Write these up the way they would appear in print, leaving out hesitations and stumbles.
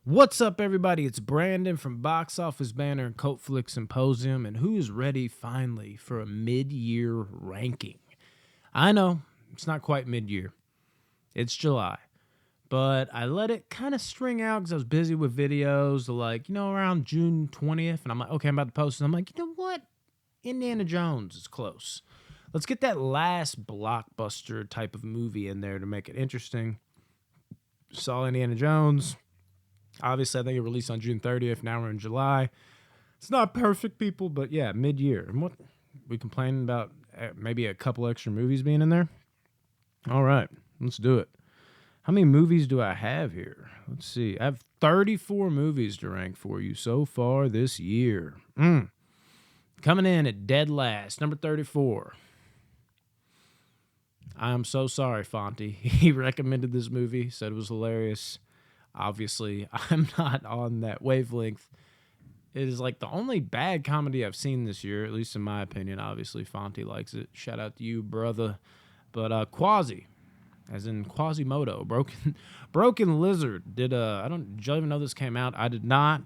What's up, everybody? It's Brandon from Box Office Banner and Cult Flick Symposium, and who is ready finally for a mid-year ranking? I know, it's not quite mid-year. It's July. But I let it kind of string out because I was busy with videos, around June 20th, and I'm like, okay, I'm about to post, and I'm like, you know what? Indiana Jones is close. Let's get that last blockbuster type of movie in there to make it interesting. Saw Indiana Jones. Obviously, I think it released on June 30th. Now we're in July. It's not perfect, people, but yeah, mid-year. And what we complaining about maybe a couple extra movies being in there? All right, let's do it. How many movies do I have here? Let's see. I have 34 movies to rank for you so far this year. Coming in at dead last, number 34. I'm so sorry, Fonty. He recommended this movie, said it was hilarious. Obviously, I'm not on that wavelength. It is like the only bad comedy I've seen this year, at least in my opinion. Obviously, Fonty likes it. Shout out to you, brother. But Quasi, as in Quasimodo, Broken Lizard did did y'all even know this came out? I did not.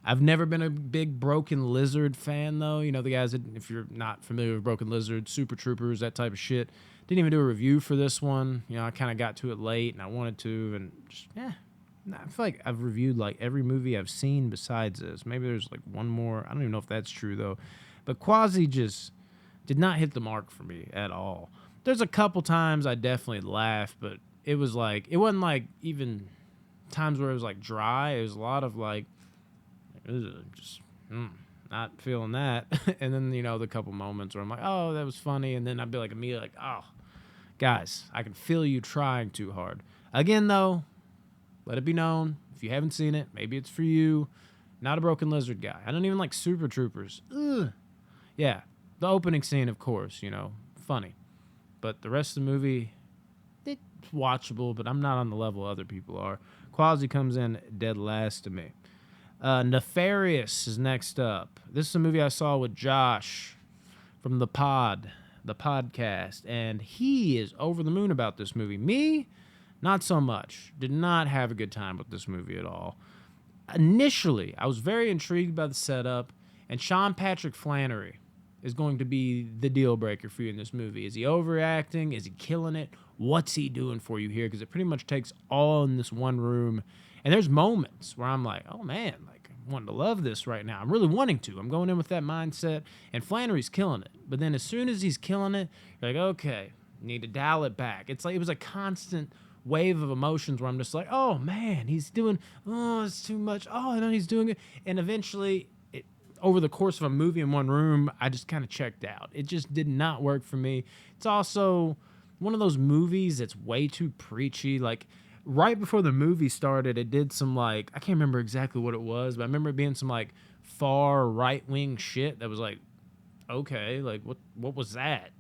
I've never been a big Broken Lizard fan, though. You know, the guys that, if you're not familiar with Broken Lizard, Super Troopers, that type of shit. Didn't even do a review for this one. You know, I kind of got to it late, and I wanted to, and just, I feel like I've reviewed like every movie I've seen besides this. Maybe there's like one more. I don't even know if that's true, though. But Quasi just did not hit the mark for me at all. There's a couple times I definitely laughed, but it was like, it wasn't like even times where it was like dry. It was a lot of like, just not feeling that. And then, you know, the couple moments where I'm like, oh, that was funny. And then I'd be like immediately like, oh, guys, I can feel you trying too hard. Again, though, let it be known, if you haven't seen it, maybe it's for you. Not a Broken Lizard guy. I don't even like Super Troopers. Ugh. Yeah, the opening scene, of course, you know, funny. But the rest of the movie, it's watchable, but I'm not on the level other people are. Quasi comes in dead last to me. Nefarious is next up. This is a movie I saw with Josh from the podcast, and he is over the moon about this movie. Me, not so much. Did not have a good time with this movie at all. Initially, I was very intrigued by the setup, and Sean Patrick Flanery is going to be the deal breaker for you in this movie. Is he overacting? Is he killing it? What's he doing for you here? Because it pretty much takes all in this one room. And there's moments where I'm like, oh man, like I'm wanting to love this right now. I'm really wanting to. I'm going in with that mindset, and Flanery's killing it. But then as soon as he's killing it, you're like, okay, need to dial it back. It's like it was a constant wave of emotions where I'm just like, oh man, he's doing, oh, it's too much. Oh, I know he's doing it. And eventually, over the course of a movie in one room, I just kind of checked out. It just did not work for me. It's also one of those movies that's way too preachy. Like, right before the movie started, it did some, like, I can't remember exactly what it was, but I remember it being some, like, far right-wing shit that was like, okay, like, what was that?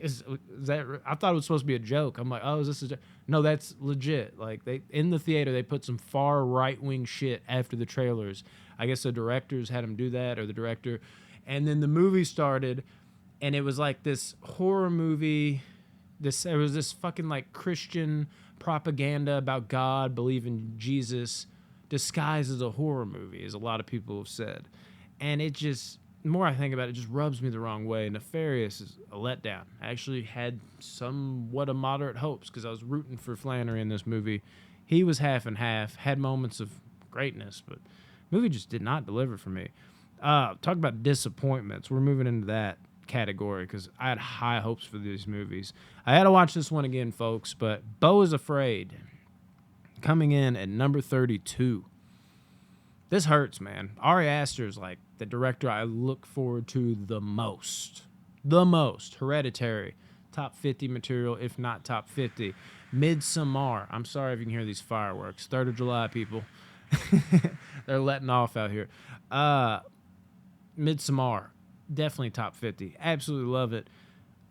Is that? I thought it was supposed to be a joke. I'm like, oh, is this a joke? No, that's legit. Like, they in the theater, they put some far right-wing shit after the trailers. I guess the directors had them do that, or the director. And then the movie started, and it was like this horror movie. It was this fucking like Christian propaganda about God, believing Jesus, disguised as a horror movie, as a lot of people have said. And it just, the more I think about it, it just rubs me the wrong way. Nefarious is a letdown. I actually had somewhat of moderate hopes because I was rooting for Flanery in this movie. He was half and half, had moments of greatness, but the movie just did not deliver for me. Talk about disappointments. We're moving into that category because I had high hopes for these movies. I had to watch this one again, folks, but Beau is Afraid coming in at number 32. This hurts, man. Ari Aster is like the director I look forward to the most. The most. Hereditary. Top 50 material, if not top 50. Midsommar. I'm sorry if you can hear these fireworks. 3rd of July, people. They're letting off out here. Midsommar. Definitely top 50. Absolutely love it.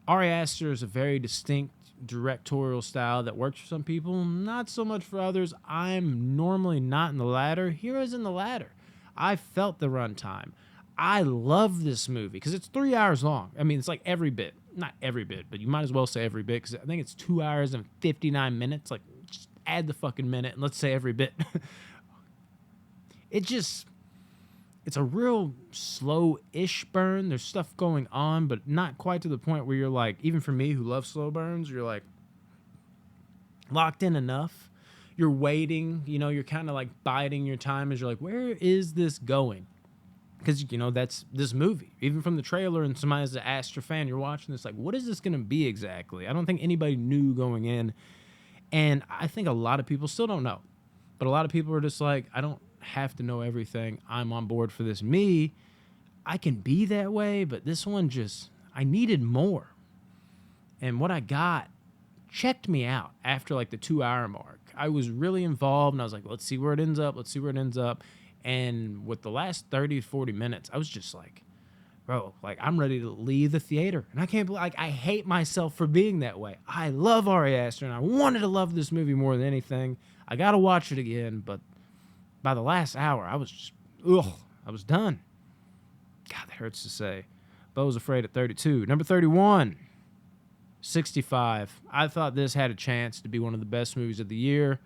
Ari Aster is a very distinct directorial style that works for some people, not so much for others. I'm normally not in the latter. Here is in the latter. I felt the runtime. I love this movie because it's 3 hours long. I mean, it's like every bit. Not every bit, but you might as well say every bit because I think it's 2 hours and 59 minutes. Like, just add the fucking minute and let's say every bit. it's a real slow-ish burn. There's stuff going on, but not quite to the point where you're like, even for me who loves slow burns, you're like locked in enough. You're waiting, you're kind of like biding your time as you're like, where is this going? Because, that's this movie. Even from the trailer, and somebody's an Astor fan, you're watching this like, what is this going to be exactly? I don't think anybody knew going in. And I think a lot of people still don't know. But a lot of people are just like, I don't have to know everything. I'm on board for this. Me, I can be that way, but this one I needed more. And what I got checked me out after like the 2-hour mark. I was really involved, and I was like, let's see where it ends up. And with the last 30 to 40 minutes, I was just like, bro, like, I'm ready to leave the theater. And I can't believe, like, I hate myself for being that way. I love Ari Aster, and I wanted to love this movie more than anything. I got to watch it again, but by the last hour, I was just, I was done. God, that hurts to say. Beau's Afraid at 32. Number 31, 65. I thought this had a chance to be one of the best movies of the year.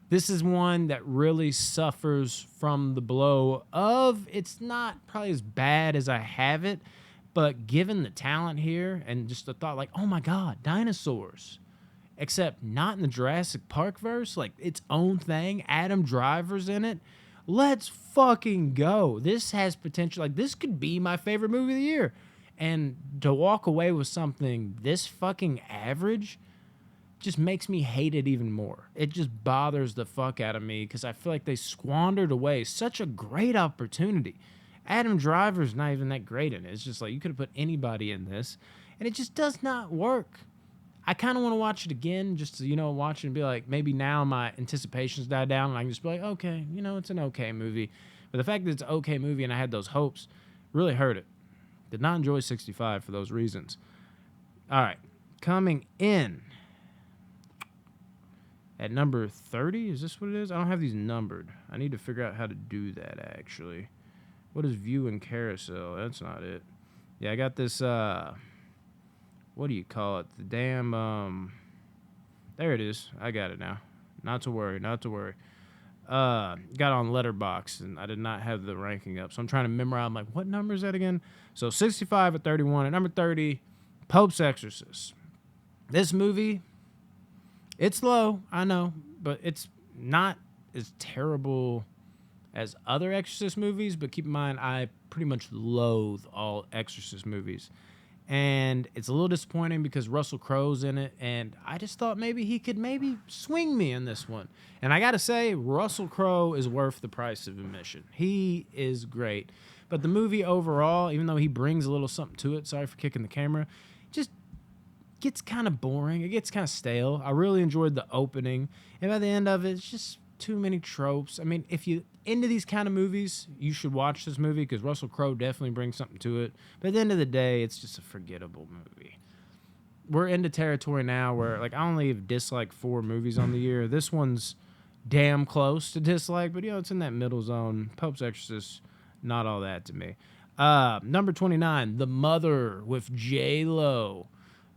This is one that really suffers from the blow of, it's not probably as bad as I have it, but given the talent here and just the thought like, oh my God, dinosaurs. Except not in the Jurassic Park verse, like its own thing. Adam Driver's in it. Let's fucking go. This has potential. Like, this could be my favorite movie of the year. And to walk away with something this fucking average just makes me hate it even more. It just bothers the fuck out of me because I feel like they squandered away such a great opportunity. Adam Driver's not even that great in it. It's just like you could have put anybody in this, and it just does not work. I kind of want to watch it again just to, watch it and be like, maybe now my anticipations die down and I can just be like, okay, it's an okay movie. But the fact that it's an okay movie and I had those hopes really hurt it. Did not enjoy 65 for those reasons. All right, coming in at number 30, is this what it is? I don't have these numbered. I need to figure out how to do that, actually. What is view and carousel? That's not it. Yeah, I got this, what do you call it? The damn, there it is. I got it now. Not to worry. Got on Letterboxd, and I did not have the ranking up. So I'm trying to memorize. I'm like, what number is that again? So 65 at 31. At number 30, Pope's Exorcist. This movie, it's low, I know, but it's not as terrible as other Exorcist movies. But keep in mind, I pretty much loathe all Exorcist movies. And it's a little disappointing because Russell Crowe's in it, and I just thought maybe he could swing me in this one. And I got to say, Russell Crowe is worth the price of admission. He is great. But the movie overall, even though he brings a little something to it, sorry for kicking the camera, just gets kind of boring. It gets kind of stale. I really enjoyed the opening, and by the end of it, it's just too many tropes. I mean, if you're into these kind of movies, you should watch this movie because Russell Crowe definitely brings something to it. But at the end of the day, it's just a forgettable movie. We're into territory now where, like, I only have disliked 4 movies on the year. This one's damn close to dislike, but, it's in that middle zone. Pope's Exorcist, not all that to me. Number 29, The Mother with J-Lo.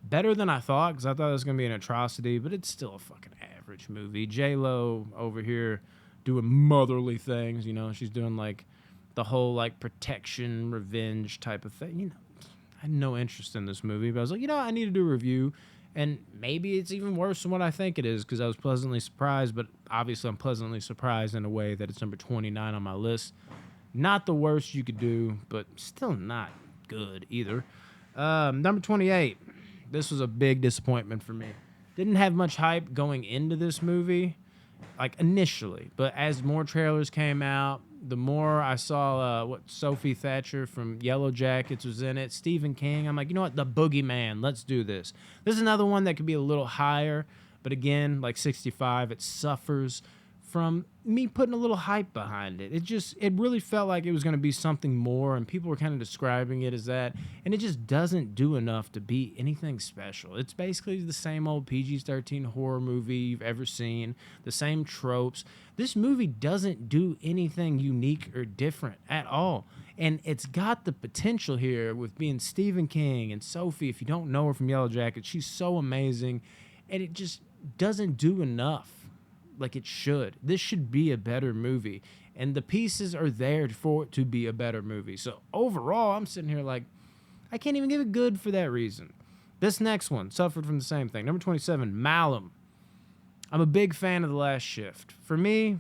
Better than I thought because I thought it was going to be an atrocity, but it's still a fucking average movie. J-Lo over here doing motherly things, She's doing, like, the whole, like, protection, revenge type of thing. I had no interest in this movie, but I was like, I need to do a review, and maybe it's even worse than what I think it is because I was pleasantly surprised, but obviously I'm pleasantly surprised in a way that it's number 29 on my list. Not the worst you could do, but still not good either. Number 28. This was a big disappointment for me. Didn't have much hype going into this movie, like initially. But as more trailers came out, the more I saw Sophie Thatcher from Yellow Jackets was in it, Stephen King. I'm like, you know what? The Boogeyman. Let's do this. This is another one that could be a little higher. But again, like 65, it suffers from me putting a little hype behind it. It really felt like it was going to be something more, and people were kind of describing it as that, and it just doesn't do enough to be anything special. It's basically the same old PG-13 horror movie you've ever seen, the same tropes. This movie doesn't do anything unique or different at all, and it's got the potential here with being Stephen King and Sophie. If you don't know her from Yellow Jackets, she's so amazing, and it just doesn't do enough like it should. This should be a better movie. And the pieces are there for it to be a better movie. So overall, I'm sitting here like, I can't even give it good for that reason. This next one suffered from the same thing. Number 27, Malum. I'm a big fan of The Last Shift. For me,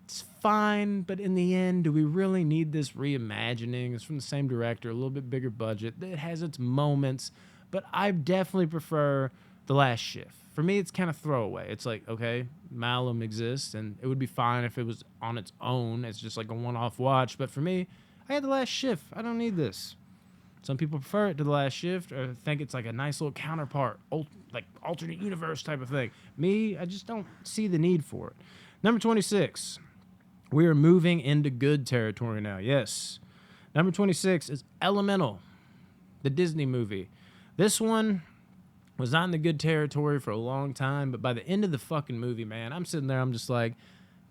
it's fine, but in the end, do we really need this reimagining? It's from the same director, a little bit bigger budget. It has its moments, but I definitely prefer The Last Shift. For me, it's kind of throwaway. It's like, okay, Malum exists, and it would be fine if it was on its own. It's just like a one-off watch. But for me, I had The Last Shift. I don't need this. Some people prefer it to The Last Shift or think it's like a nice little counterpart, like alternate universe type of thing. Me, I just don't see the need for it. Number 26. We are moving into good territory now. Yes. Number 26 is Elemental, the Disney movie. This one was not in the good territory for a long time, but by the end of the fucking movie, man, I'm sitting there, I'm just like,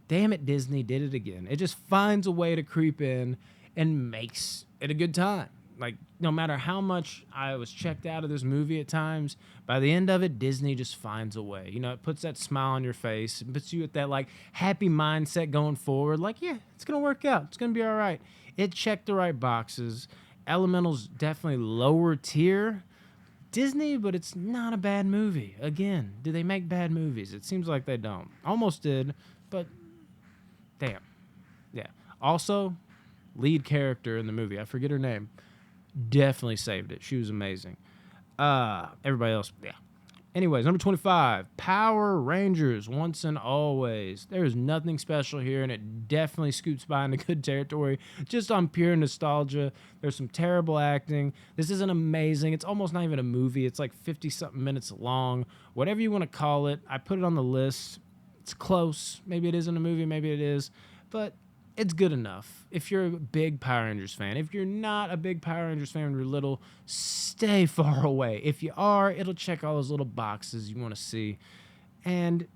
damn it, Disney did it again. It just finds a way to creep in and makes it a good time. Like, no matter how much I was checked out of this movie at times, by the end of it, Disney just finds a way. You know, it puts that smile on your face, it puts you at that, like, happy mindset going forward. Like, yeah, it's going to work out. It's going to be all right. It checked the right boxes. Elemental's definitely lower tier Disney, but it's not a bad movie. Again, do they make bad movies? It seems like they don't. Almost did, but damn. Yeah. Also, lead character in the movie, I forget her name, definitely saved it. She was amazing. Everybody else, yeah. Anyways, number 25, Power Rangers, Once and Always. There is nothing special here, and it definitely scoots by into good territory, just on pure nostalgia. There's some terrible acting. This isn't amazing. It's almost not even a movie. It's like 50-something minutes long. Whatever you want to call it, I put it on the list. It's close. Maybe it isn't a movie. Maybe it is. But it's good enough. If you're a big Power Rangers fan, if you're not a big Power Rangers fan when you're little, stay far away. If you are, it'll check all those little boxes you want to see and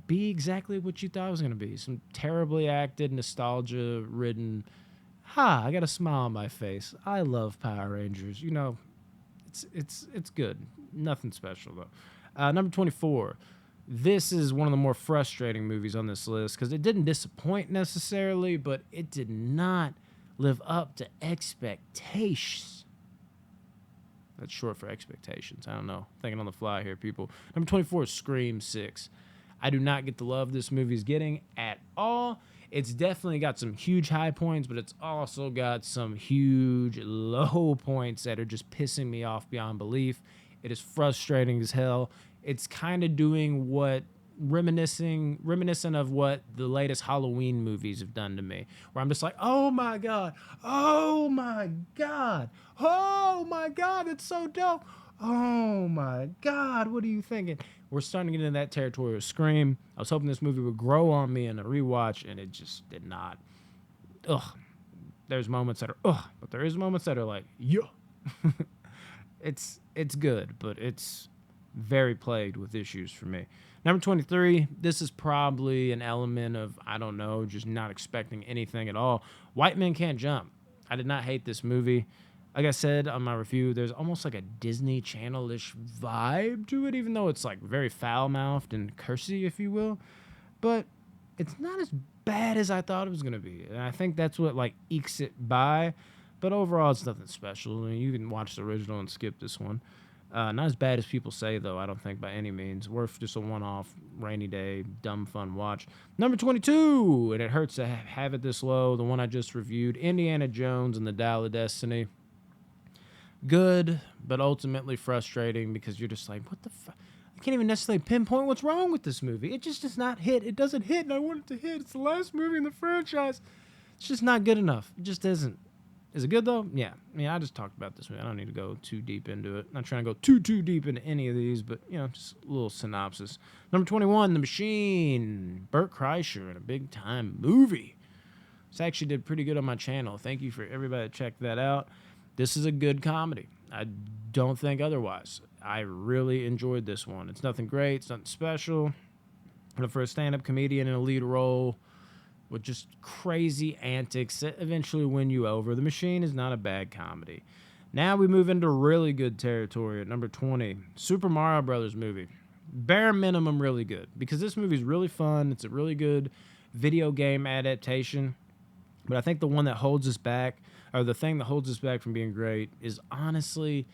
be exactly what you thought it was going to be. Some terribly acted, nostalgia-ridden, I got a smile on my face. I love Power Rangers. You know, it's good. Nothing special, though. Number 24. This is one of the more frustrating movies on this list because it didn't disappoint necessarily, but it did not live up to expectations. That's short for expectations. I don't know. Thinking on the fly here, people. Number 24 is Scream 6. I do not get the love this movie's getting at all. It's definitely got some huge high points, but it's also got some huge low points that are just pissing me off beyond belief. It is frustrating as hell. It's kind of doing what reminiscent of what the latest Halloween movies have done to me, where I'm just like, oh my god, oh my god, oh my god, it's so dope, oh my god, what are you thinking? We're starting to get into that territory with Scream. I was hoping this movie would grow on me in a rewatch, and it just did not. There's moments that are but there is moments that are like, yeah. It's good, but it's very plagued with issues for me. Number 23, this is probably an element of, I don't know, just not expecting anything at all. White Men Can't Jump. I did not hate this movie. Like I said on my review, there's almost like a Disney Channel-ish vibe to it, even though it's like very foul-mouthed and cursy, if you will. But it's not as bad as I thought it was going to be. And I think that's what like ekes it by. But overall, it's nothing special. I mean, you can watch the original and skip this one. Not as bad as people say, though, I don't think, by any means. Worth just a one-off, rainy day, dumb fun watch. Number 22, and it hurts to have it this low, the one I just reviewed, Indiana Jones and the Dial of Destiny. Good, but ultimately frustrating because you're just like, what the fuck? I can't even necessarily pinpoint what's wrong with this movie. It just does not hit. It doesn't hit, and I want it to hit. It's the last movie in the franchise. It's just not good enough. It just isn't. Is it good, though? Yeah. I mean, I just talked about this movie. I don't need to go too deep into it. Not trying to go too deep into any of these, but, you know, just a little synopsis. Number 21, The Machine. Burt Kreischer in a big-time movie. This actually did pretty good on my channel. Thank you for everybody that checked that out. This is a good comedy. I don't think otherwise. I really enjoyed this one. It's nothing great. It's nothing special. But for a stand-up comedian in a lead role with just crazy antics that eventually win you over, The Machine is not a bad comedy. Now we move into really good territory at number 20, Super Mario Brothers movie. bare minimum really good, because this movie's really fun. It's a really good video game adaptation. But I think the one that holds us back, or the thing that holds us back from being great, is honestly,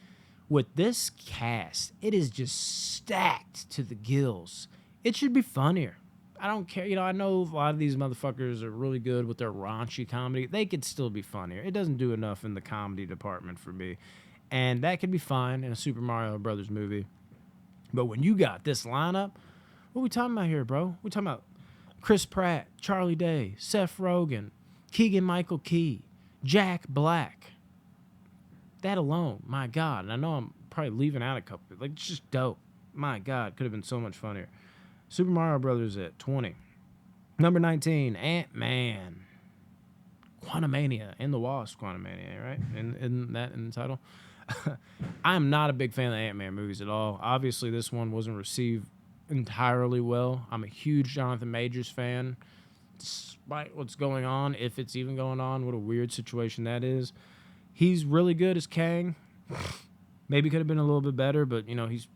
with this cast, it is just stacked to the gills. It should be funnier. I don't care. I know a lot of these motherfuckers are really good with their raunchy comedy. They could still be funnier. It doesn't do enough in the comedy department for me. And that could be fine in a Super Mario Brothers movie. But when you got this lineup, what are we talking about here, bro? We're talking about Chris Pratt, Charlie Day, Seth Rogen, Keegan-Michael Key, Jack Black. That alone, my God. And I know I'm probably leaving out a couple. Like, it's just dope. My God, could have been so much funnier. Super Mario Brothers at 20. Number 19, Ant-Man. Quantumania. And the Wasp Quantumania, right? In the title. I'm not a big fan of the Ant-Man movies at all. Obviously, this one wasn't received entirely well. I'm a huge Jonathan Majors fan. Despite what's going on, if it's even going on, what a weird situation that is. He's really good as Kang. Maybe could have been a little bit better, but, he's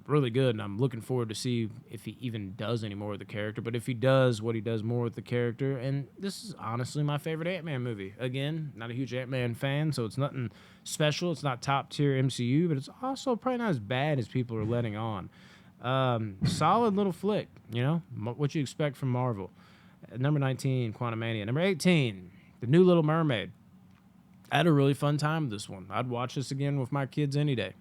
really good, and I'm looking forward to see if he even does any more with the character. But if he does, what he does more with the character. And this is honestly my favorite Ant-Man movie. Again, not a huge Ant-Man fan, so it's nothing special. It's not top-tier MCU, but it's also probably not as bad as people are letting on. Solid little flick, what you expect from Marvel. Number 19, Quantumania. Number 18, The New Little Mermaid. I had a really fun time with this one. I'd watch this again with my kids any day.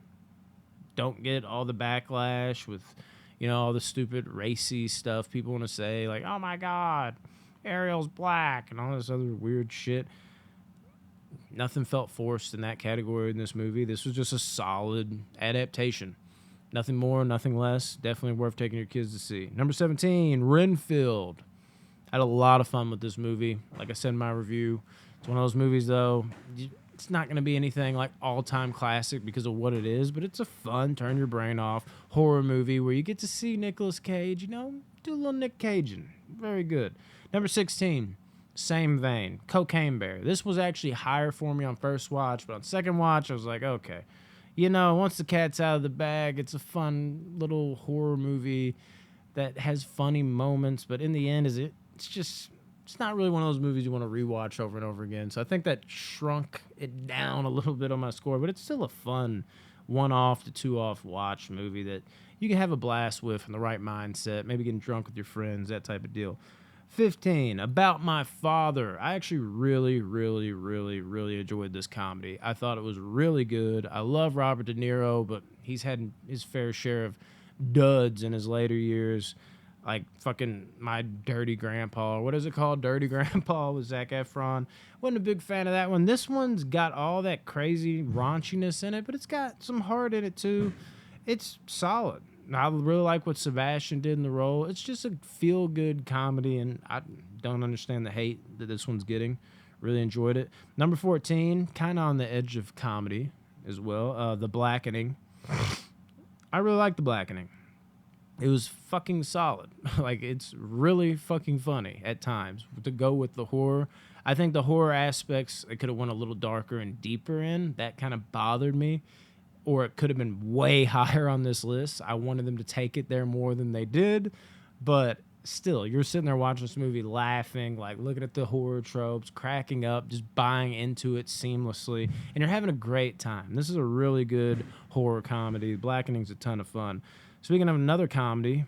Don't get all the backlash with, all the stupid racy stuff people want to say, like, oh my God, Ariel's black and all this other weird shit. Nothing felt forced in that category in this movie. This was just a solid adaptation. Nothing more, nothing less. Definitely worth taking your kids to see. Number 17, Renfield. I had a lot of fun with this movie. Like I said in my review, it's one of those movies, though, it's not going to be anything like all-time classic because of what it is, but it's a fun, turn your brain off horror movie where you get to see Nicolas Cage, do a little Nick Cajun. Very good. Number 16, same vein, Cocaine Bear. This was actually higher for me on first watch, but on second watch, I was like, okay. Once the cat's out of the bag, it's a fun little horror movie that has funny moments, but in the end, it's not really one of those movies you want to rewatch over and over again. So I think that shrunk it down a little bit on my score, but it's still a fun one-off to two-off watch movie that you can have a blast with in the right mindset, maybe getting drunk with your friends, that type of deal. 15, About My Father. I actually really, really, really, really enjoyed this comedy. I thought it was really good. I love Robert De Niro, but he's had his fair share of duds in his later years. Like fucking My Dirty Grandpa. What is it called? Dirty Grandpa with Zac Efron. Wasn't a big fan of that one. This one's got all that crazy raunchiness in it, but it's got some heart in it too. It's solid. I really like what Sebastian did in the role. It's just a feel-good comedy, and I don't understand the hate that this one's getting. Really enjoyed it. Number 14, kind of on the edge of comedy as well. The Blackening. I really like The Blackening. It was fucking solid. Like, it's really fucking funny at times to go with the horror. I think the horror aspects, it could have went a little darker and deeper in. That kind of bothered me. Or it could have been way higher on this list. I wanted them to take it there more than they did. But still, you're sitting there watching this movie laughing, like looking at the horror tropes, cracking up, just buying into it seamlessly. And you're having a great time. This is a really good horror comedy. Blackening's a ton of fun. Speaking of another comedy,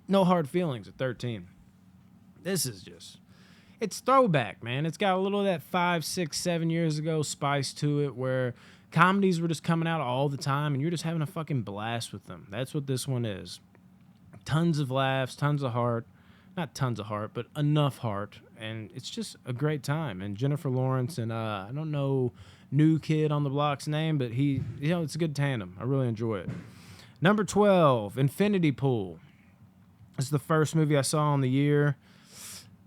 No Hard Feelings at 13. This is just, it's throwback, man. It's got a little of that 5, 6, 7 years ago spice to it where comedies were just coming out all the time and you're just having a fucking blast with them. That's what this one is. Tons of laughs, tons of heart. Not tons of heart, but enough heart. And it's just a great time. And Jennifer Lawrence and I don't know new kid on the block's name, but it's a good tandem. I really enjoy it. Number 12, Infinity Pool. This is the first movie I saw in the year.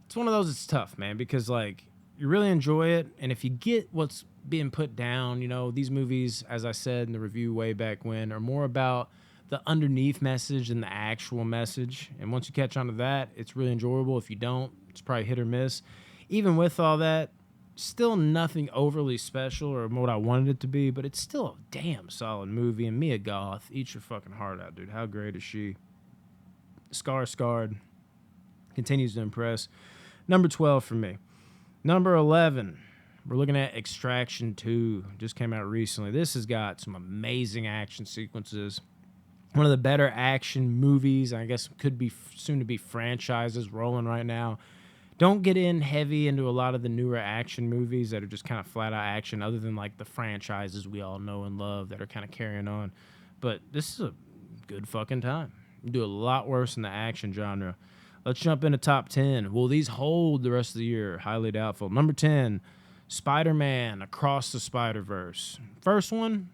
It's one of those that's tough, man, because like you really enjoy it, and if you get what's being put down, these movies, as I said in the review way back when, are more about the underneath message than the actual message. And once you catch on to that, it's really enjoyable. If you don't, it's probably hit or miss. Even with all that, still nothing overly special or what I wanted it to be, but it's still a damn solid movie. And Mia Goth, eat your fucking heart out, dude. How great is she? Scarred continues to impress. Number 12 for me. Number 11, we're looking at Extraction 2. Just came out recently. This has got some amazing action sequences. One of the better action movies, I guess could be soon to be franchises rolling right now. Don't get in heavy into a lot of the newer action movies that are just kind of flat out action, other than like the franchises we all know and love that are kind of carrying on. But this is a good fucking time. You do a lot worse in the action genre. Let's jump into top 10. Will these hold the rest of the year? Highly doubtful. Number 10, Spider-Man Across the Spider-Verse. First one,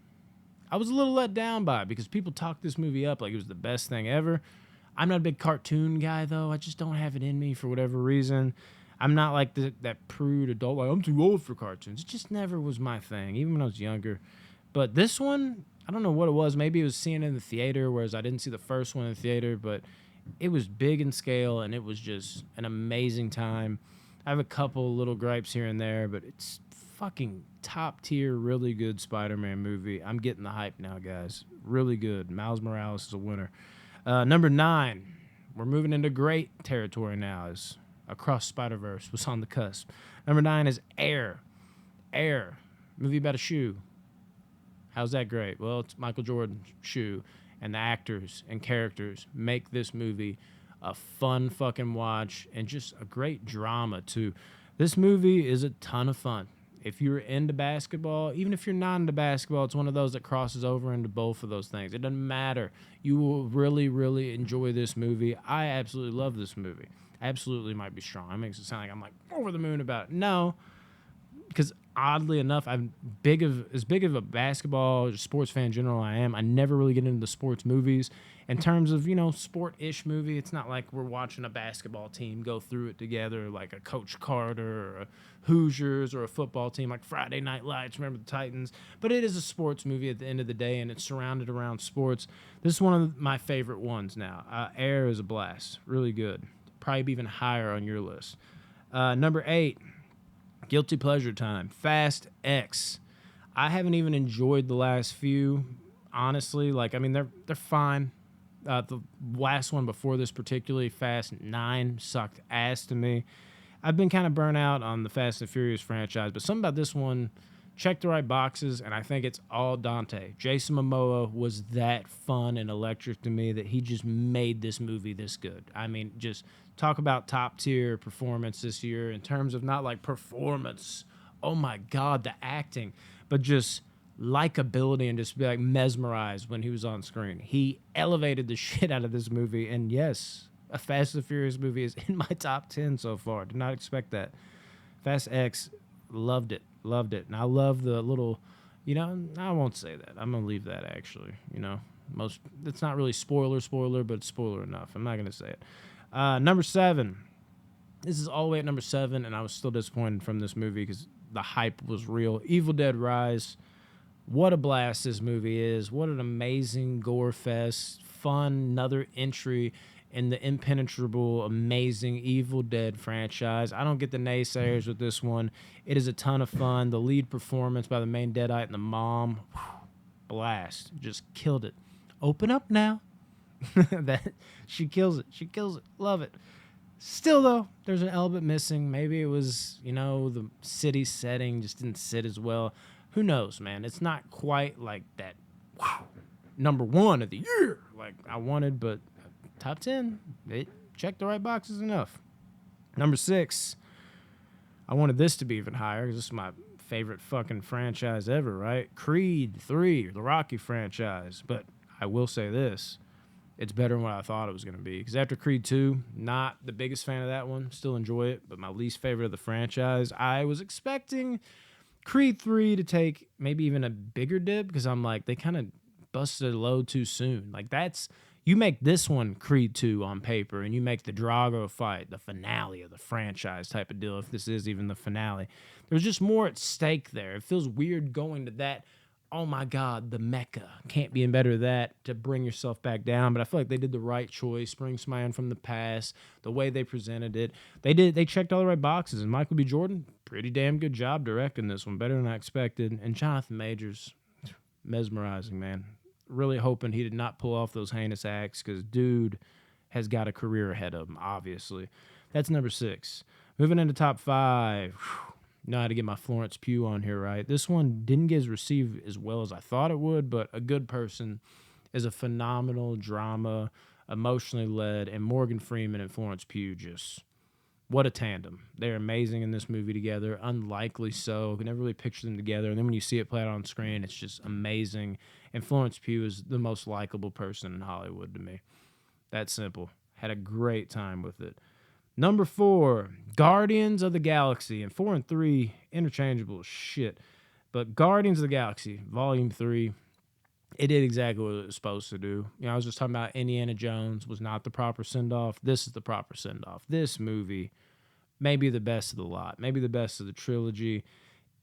I was a little let down by it because people talked this movie up like it was the best thing ever. I'm not a big cartoon guy, though. I just don't have it in me for whatever reason. I'm not like that prude adult, like, I'm too old for cartoons. It just never was my thing, even when I was younger. But this one, I don't know what it was. Maybe it was seeing it in the theater, whereas I didn't see the first one in the theater, but it was big in scale, and it was just an amazing time. I have a couple little gripes here and there, but it's fucking top tier, really good Spider-Man movie. I'm getting the hype now, guys. Really good. Miles Morales is a winner. Number 9, we're moving into great territory now, as Across Spider-Verse was on the cusp. Number 9 is Air. Air, movie about a shoe. How's that great? Well, it's Michael Jordan's shoe, and the actors and characters make this movie a fun fucking watch and just a great drama, too. This movie is a ton of fun. If you're into basketball, even if you're not into basketball, it's one of those that crosses over into both of those things. It doesn't matter. You will really, really enjoy this movie. I absolutely love this movie. Absolutely might be strong. It makes it sound like I'm like over the moon about it. No, because oddly enough, I'm as big of a basketball sports fan in general I am. I never really get into the sports movies. In terms of, sport-ish movie, it's not like we're watching a basketball team go through it together like a Coach Carter or a Hoosiers or a football team like Friday Night Lights, remember the Titans. But it is a sports movie at the end of the day, and it's surrounded around sports. This is one of my favorite ones now. Air is a blast. Really good. Probably be even higher on your list. Number 8, guilty pleasure time. Fast X. I haven't even enjoyed the last few, honestly. They're fine. The last one before this, particularly Fast 9, sucked ass to me. I've been kind of burnt out on the Fast and Furious franchise, but something about this one checked the right boxes, and I think it's all Dante. Jason Momoa was that fun and electric to me that he just made this movie this good. I mean, just talk about top-tier performance this year in terms of not like performance, oh my God, the acting, but just likability and just be like mesmerized when he was on screen. He elevated the shit out of this movie, and yes, a Fast and Furious movie is in my top 10 so far. Did not expect that. Fast X, loved it. And I love the little, I won't say that. I'm going to leave that actually, it's not really spoiler, but it's spoiler enough. I'm not going to say it. Number 7. This is all the way at number 7, and I was still disappointed from this movie because the hype was real. Evil Dead Rise. What a blast this movie is. What an amazing gore fest. Fun, another entry in the impenetrable, amazing Evil Dead franchise. I don't get the naysayers with this one. It is a ton of fun. The lead performance by the main Deadite and the mom, blast. Just killed it. Open up now. She kills it. Love it. Still, though, there's an element missing. Maybe it was, the city setting just didn't sit as well. Who knows, man? It's not quite like that number 1 of the year like I wanted, but top 10, it checked the right boxes enough. Number 6, I wanted this to be even higher because this is my favorite fucking franchise ever, right? Creed 3, the Rocky franchise. But I will say this, it's better than what I thought it was going to be. Because after Creed 2, not the biggest fan of that one. Still enjoy it, but my least favorite of the franchise. I was expecting Creed 3 to take maybe even a bigger dip because I'm like, they kind of busted a load too soon. Like, you make this one Creed 2 on paper, and you make the Drago fight the finale of the franchise type of deal, if this is even the finale. There's just more at stake there. It feels weird going to that, oh my God, the Mecca. Can't be any better than that to bring yourself back down. But I feel like they did the right choice, bring somebody in from the past, the way they presented it. They checked all the right boxes, and Michael B. Jordan, pretty damn good job directing this one, better than I expected. And Jonathan Majors, mesmerizing, man. Really hoping he did not pull off those heinous acts because, dude, has got a career ahead of him, obviously. That's number 6. Moving into top 5. Know how to get my Florence Pugh on here, right? This one didn't get received as well as I thought it would, but A Good Person is a phenomenal drama, emotionally led, and Morgan Freeman and Florence Pugh just what a tandem. They're amazing in this movie together, unlikely so. You can never really picture them together, and then when you see it played out on screen, it's just amazing. And Florence Pugh is the most likable person in Hollywood to me. That's simple. Had a great time with it. Number 4, Guardians of the Galaxy. And 4 and 3, interchangeable as shit. But Guardians of the Galaxy, Volume 3, it did exactly what it was supposed to do. You know, I was just talking about Indiana Jones was not the proper send-off. This is the proper send-off. This movie, maybe the best of the lot. Maybe the best of the trilogy.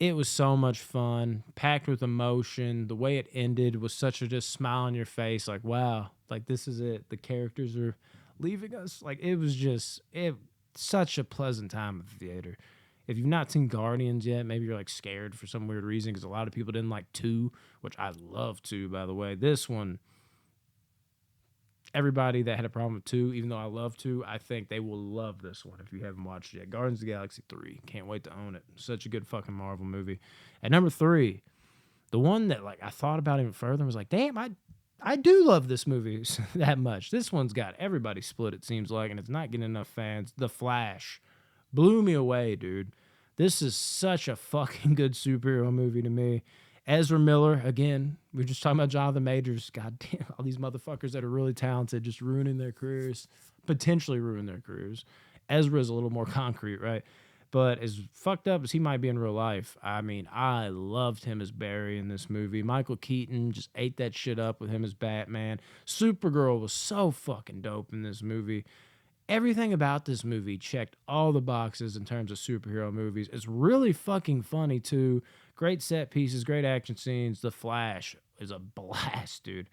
It was so much fun, packed with emotion. The way it ended was such a just smile on your face. Like, wow, like this is it. The characters are leaving us. Like it was just such a pleasant time at the theater. If you've not seen Guardians yet, maybe you're like scared for some weird reason because a lot of people didn't like 2, which I love 2, by the way. This one, everybody that had a problem with 2, even though I love 2, I think they will love this one if you haven't watched it yet. Guardians of the Galaxy 3. Can't wait to own it. Such a good fucking Marvel movie. At number 3, the one that like I thought about even further and was like, damn, I do love this movie that much. This one's got everybody split, it seems like, and it's not getting enough fans. The Flash blew me away, dude. This is such a fucking good superhero movie to me. Ezra Miller, again, we were just talking about Jonathan Majors. God damn, all these motherfuckers that are really talented just ruining their careers, potentially ruin their careers. Ezra's a little more concrete, right? But as fucked up as he might be in real life, I mean, I loved him as Barry in this movie. Michael Keaton just ate that shit up with him as Batman. Supergirl was so fucking dope in this movie. Everything about this movie checked all the boxes in terms of superhero movies. It's really fucking funny, too. Great set pieces, great action scenes. The Flash is a blast, dude.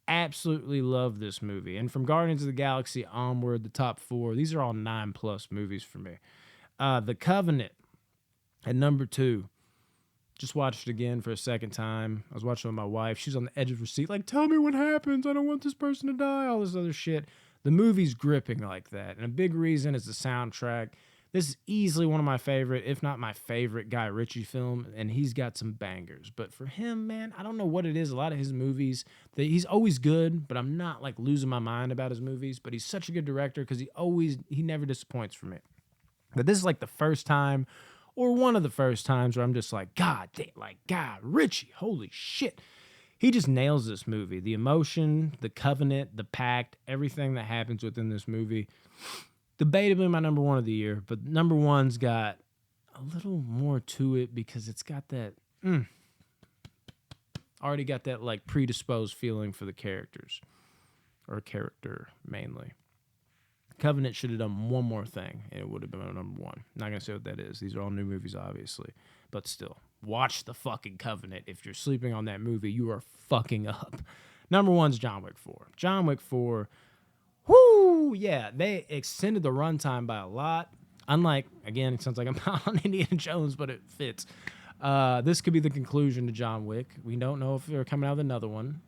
Absolutely love this movie. And from Guardians of the Galaxy onward, the top 4, these are all 9+ movies for me. The Covenant at number 2. Just watched it again for a second time. I was watching with my wife. She's on the edge of her seat, like, tell me what happens. I don't want this person to die. All this other shit. The movie's gripping like that. And a big reason is the soundtrack. This is easily one of my favorite, if not my favorite, Guy Ritchie film. And he's got some bangers. But for him, man, I don't know what it is. A lot of his movies, he's always good, but I'm not like losing my mind about his movies. But he's such a good director because he never disappoints for me. But this is like the first time, or one of the first times, where I'm just like, God damn, like, God, Ritchie, holy shit. He just nails this movie. The emotion, the covenant, the pact, everything that happens within this movie. Debatably my number 1 of the year, but number 1's got a little more to it because it's got that, already got that like predisposed feeling for the characters, or character mainly. Covenant should have done one more thing, and it would have been my number 1. Not going to say what that is. These are all new movies, obviously. But still, watch the fucking Covenant. If you're sleeping on that movie, you are fucking up. Number 1's John Wick 4. John Wick 4, whoo, yeah, they extended the runtime by a lot. Unlike, again, it sounds like I'm on Indiana Jones, but it fits. This could be the conclusion to John Wick. We don't know if they're coming out with another one.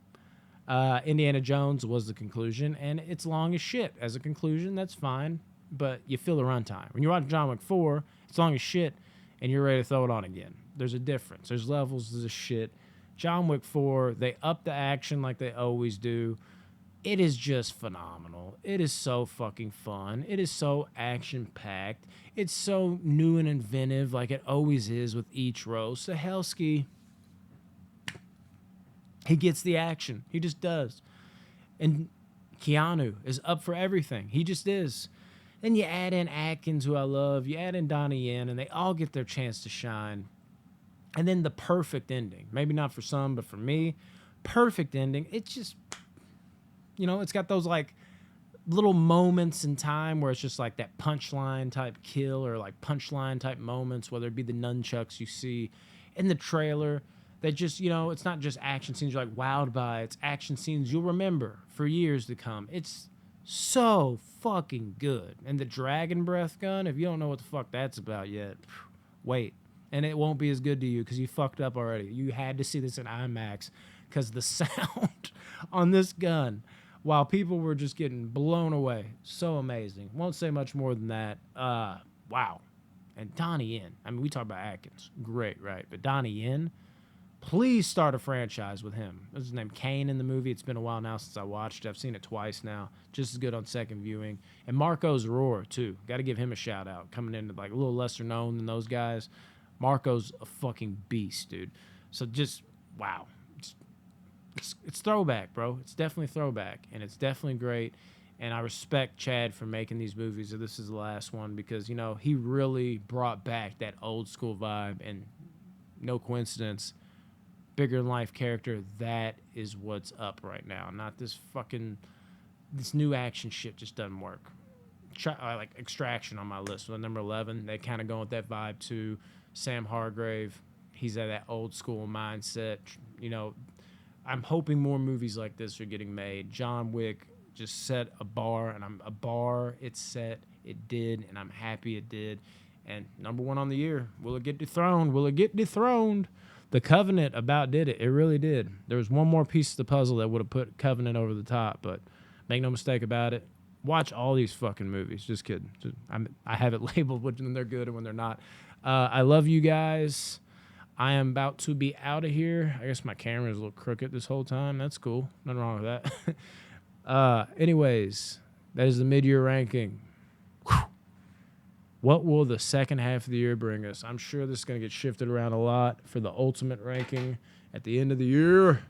Indiana Jones was the conclusion, and it's long as shit. As a conclusion, that's fine, but you feel the runtime. When you watch John Wick 4, it's long as shit, and you're ready to throw it on again. There's a difference. There's levels to this shit. John Wick 4, they up the action like they always do. It is just phenomenal. It is so fucking fun. It is so action-packed. It's so new and inventive like it always is with each roast. Stahelski, he gets the action. He just does. And Keanu is up for everything. He just is. Then you add in Atkins, who I love. You add in Donnie Yen, and they all get their chance to shine. And then the perfect ending. Maybe not for some, but for me, perfect ending. It's just, you know, it's got those like little moments in time where it's just like that punchline type kill or like punchline type moments, whether it be the nunchucks you see in the trailer. That just, you know, it's not just action scenes you're like wowed by. It's action scenes you'll remember for years to come. It's so fucking good. And the dragon breath gun, if you don't know what the fuck that's about yet, wait. And it won't be as good to you because you fucked up already. You had to see this in IMAX because the sound on this gun while people were just getting blown away. So amazing. Won't say much more than that. Wow. And Donnie Yen. I mean, we talk about Atkins. Great, right? But Donnie Yen, please start a franchise with him. What's his name? Kane in the movie. It's been a while now since I watched it. I've seen it twice now. Just as good on second viewing. And Marco's Roar, too. Got to give him a shout out. Coming in like a little lesser known than those guys. Marco's a fucking beast, dude. So just, wow. It's throwback, bro. It's definitely throwback. And it's definitely great. And I respect Chad for making these movies. So this is the last one because, you know, he really brought back that old school vibe. And no coincidence, bigger than life character, that is what's up right now. Not this new action shit just doesn't work. Like Extraction on my list with number 11. They kind of go with that vibe too. Sam Hargrave, he's at that old school mindset. You know, I'm hoping more movies like this are getting made. John Wick just set a bar, and it's set. It did, and I'm happy it did. And number 1 on the year. Will it get dethroned? Will it get dethroned? The Covenant about did it. It really did. There was one more piece of the puzzle that would have put Covenant over the top, but make no mistake about it. Watch all these fucking movies. Just kidding. I have it labeled when they're good and when they're not. I love you guys. I am about to be out of here. I guess my camera is a little crooked this whole time. That's cool. Nothing wrong with that. Anyways, that is the mid-year ranking. Whew. What will the second half of the year bring us? I'm sure this is going to get shifted around a lot for the ultimate ranking at the end of the year.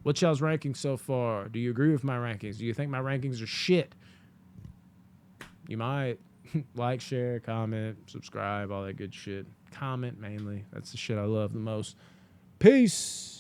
What y'all's ranking so far? Do you agree with my rankings? Do you think my rankings are shit? You might. Like, share, comment, subscribe, all that good shit. Comment mainly. That's the shit I love the most. Peace.